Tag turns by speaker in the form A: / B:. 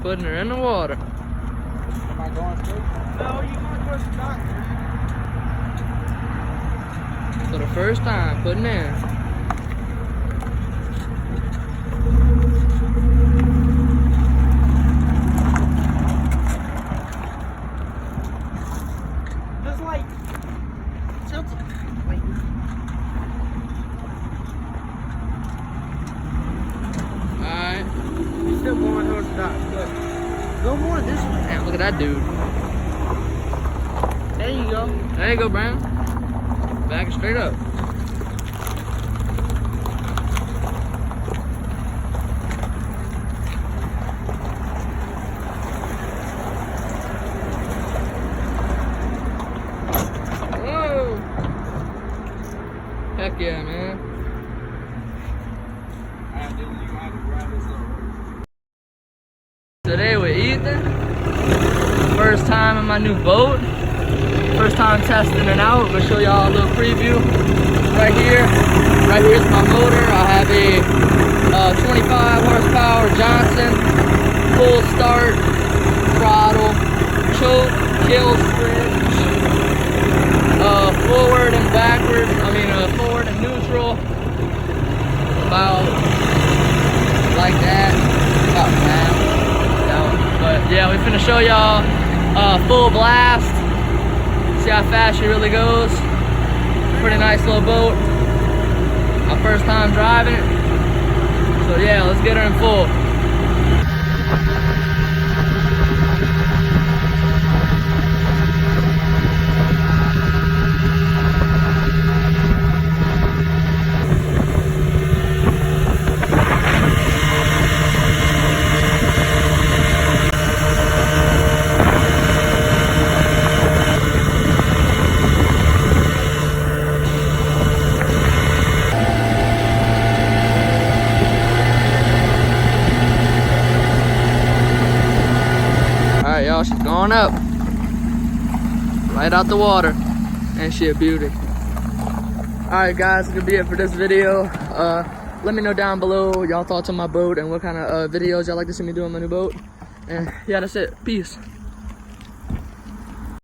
A: Putting her in the water.
B: Am I going straight? No, you going towards the dock, man.
A: For the first time, putting in.
B: Just like tilt it. Like.
A: Alright.
B: You're still going towards the dock. Look. Go more this way.
A: Damn, look at that dude.
B: There you go.
A: There you go, Brown. Back it straight up. Whoa! Heck yeah, man. Today with Ethan. First time in my new boat. First time testing it out. I'm gonna show y'all a little preview right here. Right here's my motor. I have a 25 horsepower Johnson, full start, throttle, choke, kill switch, forward and backward. Forward and neutral. About like that. About that. But yeah, we finna show y'all full blast. See how fast she really goes. Pretty nice little boat. My first time driving it. So yeah, let's get her in full. Alright y'all, she's going up. Right out the water. And she a beauty. Alright guys, that's gonna be it for this video. Let me know down below y'all thoughts on my boat and what kind of videos y'all like to see me do on my new boat. And yeah, that's it. Peace.